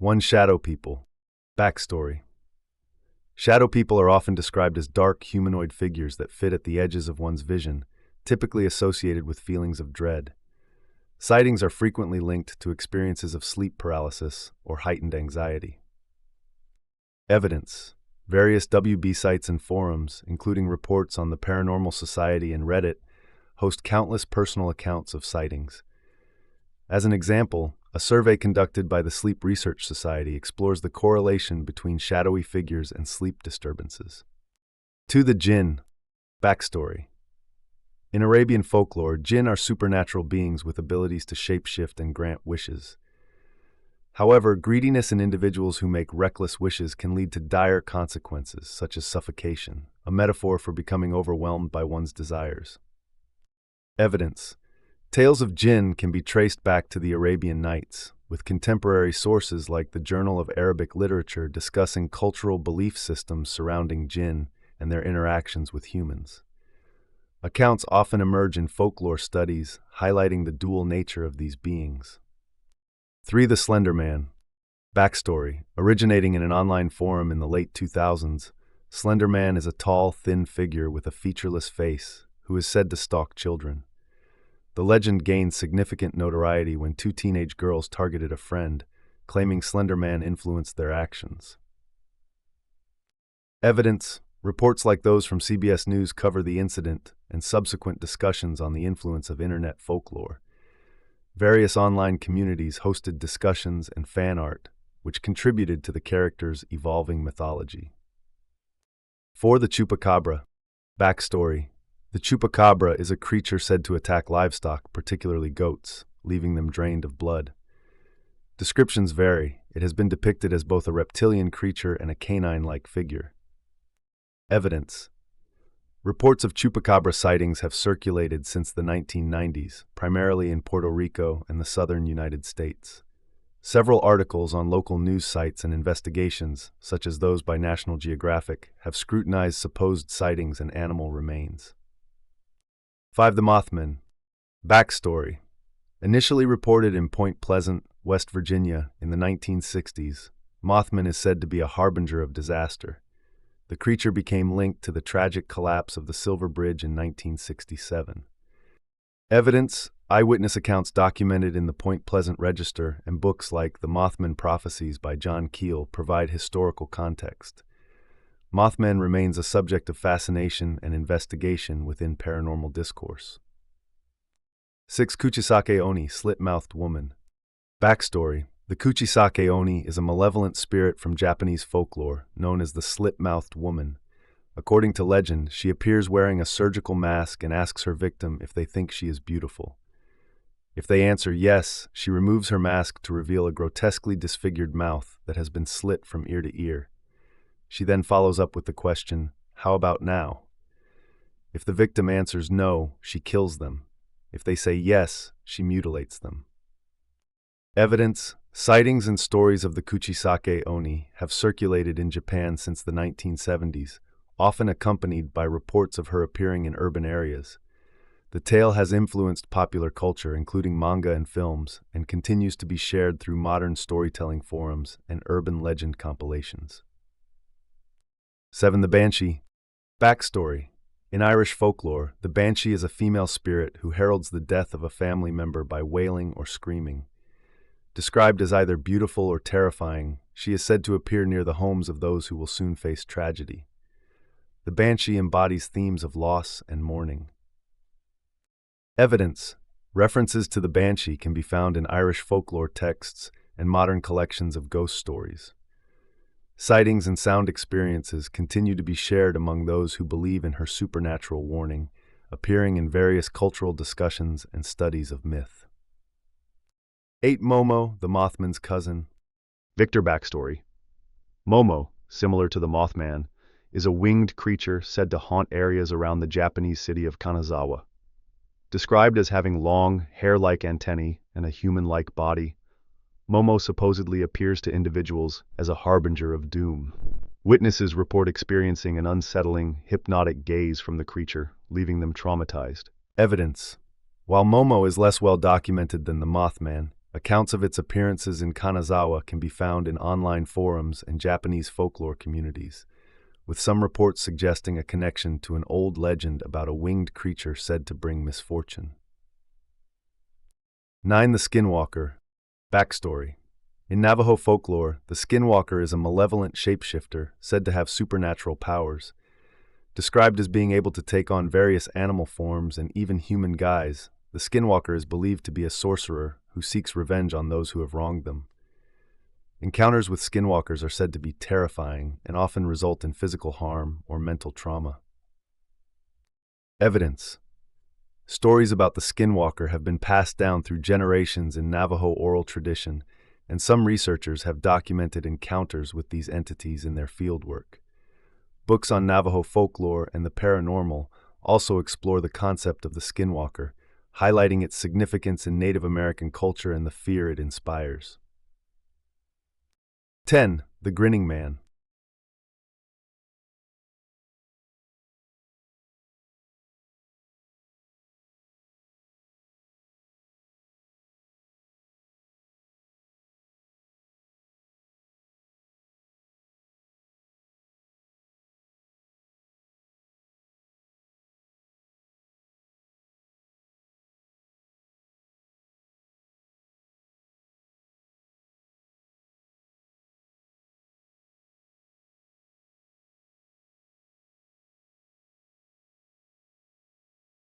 1. Shadow people. Backstory. Shadow people are often described as dark, humanoid figures that fit at the edges of one's vision, typically associated with feelings of dread. Sightings are frequently linked to experiences of sleep paralysis or heightened anxiety. Evidence. Various WB sites and forums, including reports on the Paranormal Society and Reddit, host countless personal accounts of sightings. As an example, a survey conducted by the Sleep Research Society explores the correlation between shadowy figures and sleep disturbances. 2. The Jinn. Backstory. In Arabian folklore, jinn are supernatural beings with abilities to shapeshift and grant wishes. However, greediness in individuals who make reckless wishes can lead to dire consequences, such as suffocation, a metaphor for becoming overwhelmed by one's desires. Evidence. Tales of jinn can be traced back to the Arabian Nights, with contemporary sources like the Journal of Arabic Literature discussing cultural belief systems surrounding jinn and their interactions with humans. Accounts often emerge in folklore studies, highlighting the dual nature of these beings. 3. The Slender Man. Backstory. Originating in an online forum in the late 2000s, Slender Man is a tall, thin figure with a featureless face who is said to stalk children. The legend gained significant notoriety when 2 teenage girls targeted a friend, claiming Slender Man influenced their actions. Evidence. Reports like those from CBS News cover the incident and subsequent discussions on the influence of internet folklore. Various online communities hosted discussions and fan art, which contributed to the character's evolving mythology. 4. The Chupacabra. Backstory. The chupacabra is a creature said to attack livestock, particularly goats, leaving them drained of blood. Descriptions vary. It has been depicted as both a reptilian creature and a canine-like figure. Evidence. Reports of chupacabra sightings have circulated since the 1990s, primarily in Puerto Rico and the southern United States. Several articles on local news sites and investigations, such as those by National Geographic, have scrutinized supposed sightings and animal remains. 5. The Mothman. Backstory. Initially reported in Point Pleasant, West Virginia, in the 1960s, Mothman is said to be a harbinger of disaster. The creature became linked to the tragic collapse of the Silver Bridge in 1967. Evidence. Eyewitness accounts documented in the Point Pleasant Register and books like The Mothman Prophecies by John Keel provide historical context. Mothman remains a subject of fascination and investigation within paranormal discourse. 6. Kuchisake Oni, Slit-Mouthed Woman. Backstory. The Kuchisake Oni is a malevolent spirit from Japanese folklore known as the Slit-Mouthed Woman. According to legend, she appears wearing a surgical mask and asks her victim if they think she is beautiful. If they answer yes, she removes her mask to reveal a grotesquely disfigured mouth that has been slit from ear to ear. She then follows up with the question, "How about now?" If the victim answers no, she kills them. If they say yes, she mutilates them. Evidence. Sightings and stories of the Kuchisake Oni have circulated in Japan since the 1970s, often accompanied by reports of her appearing in urban areas. The tale has influenced popular culture, including manga and films, and continues to be shared through modern storytelling forums and urban legend compilations. 7. The Banshee. Backstory. In Irish folklore, the Banshee is a female spirit who heralds the death of a family member by wailing or screaming. Described as either beautiful or terrifying, she is said to appear near the homes of those who will soon face tragedy. The Banshee embodies themes of loss and mourning. Evidence. References to the Banshee can be found in Irish folklore texts and modern collections of ghost stories. Sightings and sound experiences continue to be shared among those who believe in her supernatural warning, appearing in various cultural discussions and studies of myth. 8. Momo, the Mothman's cousin. Victor backstory. Momo, similar to the Mothman, is a winged creature said to haunt areas around the Japanese city of Kanazawa. Described as having long, hair-like antennae and a human-like body, Momo supposedly appears to individuals as a harbinger of doom. Witnesses report experiencing an unsettling, hypnotic gaze from the creature, leaving them traumatized. Evidence. While Momo is less well documented than the Mothman, Accounts of its appearances in Kanazawa can be found in online forums and Japanese folklore communities, with some reports suggesting a connection to an old legend about a winged creature said to bring misfortune. 9. The Skinwalker. Backstory. In Navajo folklore, the Skinwalker is a malevolent shapeshifter said to have supernatural powers. Described as being able to take on various animal forms and even human guise, the Skinwalker is believed to be a sorcerer who seeks revenge on those who have wronged them. Encounters with skinwalkers are said to be terrifying and often result in physical harm or mental trauma. Evidence. Stories about the skinwalker have been passed down through generations in Navajo oral tradition, and some researchers have documented encounters with these entities in their fieldwork. Books on Navajo folklore and the paranormal also explore the concept of the skinwalker, highlighting its significance in Native American culture and the fear it inspires. 10. The Grinning Man.